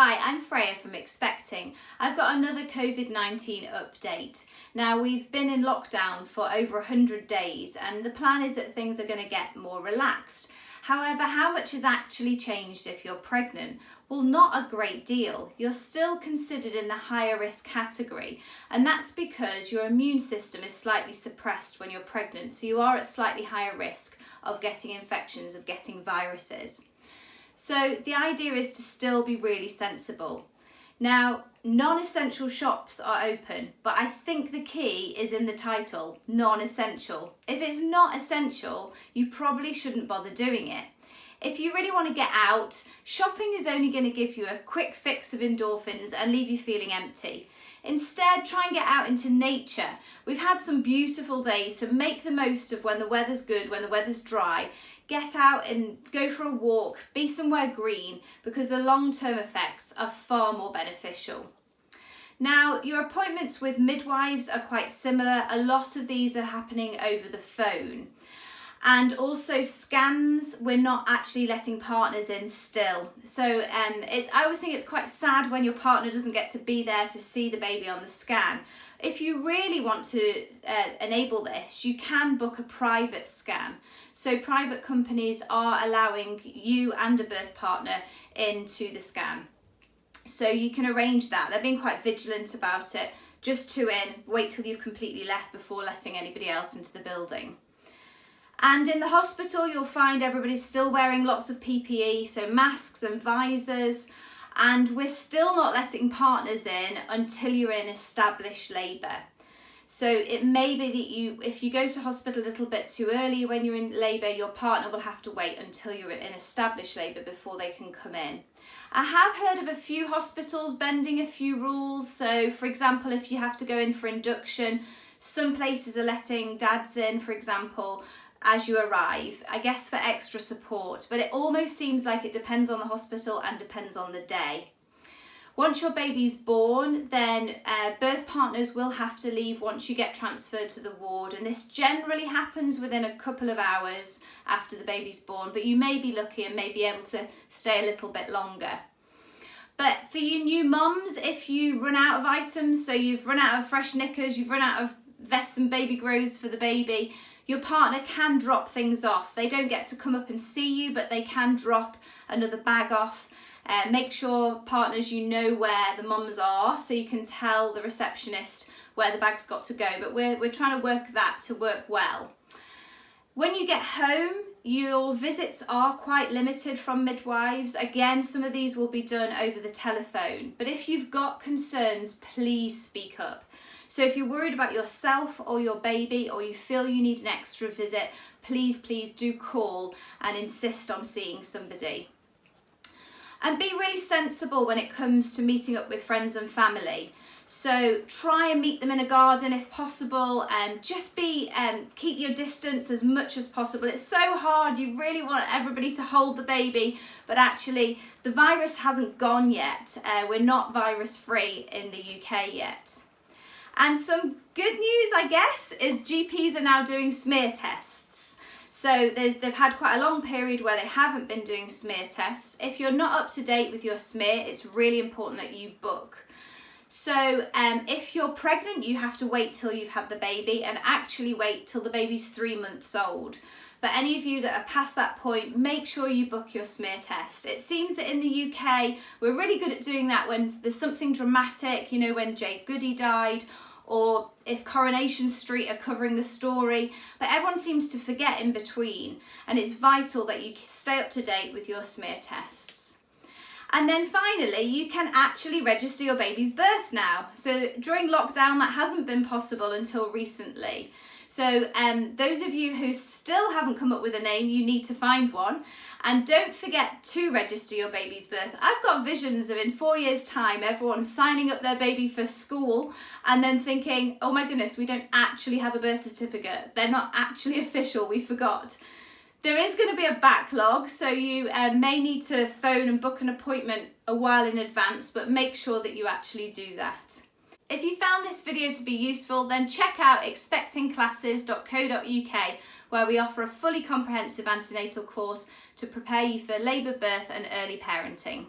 Hi, I'm Freya from Expecting. I've got another COVID-19 update. Now, we've been in lockdown for over 100 days and the plan is that things are going to get more relaxed. However, how much has actually changed if you're pregnant? Well, not a great deal. You're still considered in the higher risk category, and that's because your immune system is slightly suppressed when you're pregnant, so you are at slightly higher risk of getting infections, of getting viruses. So the idea is to still be really sensible. Now, non-essential shops are open, but I think the key is in the title, non-essential. If it's not essential, you probably shouldn't bother doing it. If you really want to get out, shopping is only going to give you a quick fix of endorphins and leave you feeling empty. Instead, try and get out into nature. We've had some beautiful days, so make the most of when the weather's good, when the weather's dry. Get out and go for a walk, be somewhere green, because the long-term effects are far more beneficial. Now, your appointments with midwives are quite similar. A lot of these are happening over the phone. And also scans, we're not actually letting partners in still. So I always think it's quite sad when your partner doesn't get to be there to see the baby on the scan. If you really want to enable this, you can book a private scan. So private companies are allowing you and a birth partner into the scan. So you can arrange that. They're being quite vigilant about it. Just wait till you've completely left before letting anybody else into the building. And in the hospital, you'll find everybody's still wearing lots of PPE, so masks and visors, and we're still not letting partners in until you're in established labour. So it may be that if you go to hospital a little bit too early when you're in labour, your partner will have to wait until you're in established labour before they can come in. I have heard of a few hospitals bending a few rules. So for example, if you have to go in for induction, some places are letting dads in, for example, as you arrive, I guess for extra support, but it almost seems like it depends on the hospital and depends on the day. Once your baby's born, then birth partners will have to leave once you get transferred to the ward, and this generally happens within a couple of hours after the baby's born, but you may be lucky and may be able to stay a little bit longer. But for you new mums, if you run out of items, so you've run out of fresh knickers, you've run out of vests and baby grows for the baby, your partner can drop things off. They don't get to come up and see you, but they can drop another bag off. Make sure, partners, you know where the mums are so you can tell the receptionist where the bag's got to go. But we're trying to work that to work well. When you get home, your visits are quite limited from midwives. Again, some of these will be done over the telephone. But if you've got concerns, please speak up. So if you're worried about yourself or your baby, or you feel you need an extra visit, please do call and insist on seeing somebody. And be really sensible when it comes to meeting up with friends and family. So try and meet them in a garden if possible, and just keep your distance as much as possible. It's so hard, you really want everybody to hold the baby, but actually the virus hasn't gone yet. We're not virus free in the UK yet. And some good news, I guess, is GPs are now doing smear tests. So they've had quite a long period where they haven't been doing smear tests. If you're not up to date with your smear, it's really important that you book. So if you're pregnant, you have to wait till you've had the baby, and actually wait till the baby's 3 months old. But any of you that are past that point, make sure you book your smear test. It seems that in the UK, we're really good at doing that when there's something dramatic, you know, when Jake Goody died, or if Coronation Street are covering the story, but everyone seems to forget in between, and it's vital that you stay up to date with your smear tests. And then finally, you can actually register your baby's birth now. So during lockdown, that hasn't been possible until recently. So those of you who still haven't come up with a name, you need to find one. And don't forget to register your baby's birth. I've got visions of in 4 years' time, everyone signing up their baby for school and then thinking, oh my goodness, we don't actually have a birth certificate. They're not actually official, we forgot. There is going to be a backlog, so you may need to phone and book an appointment a while in advance, but make sure that you actually do that. If you found this video to be useful, then check out expectingclasses.co.uk, where we offer a fully comprehensive antenatal course to prepare you for labour, birth and early parenting.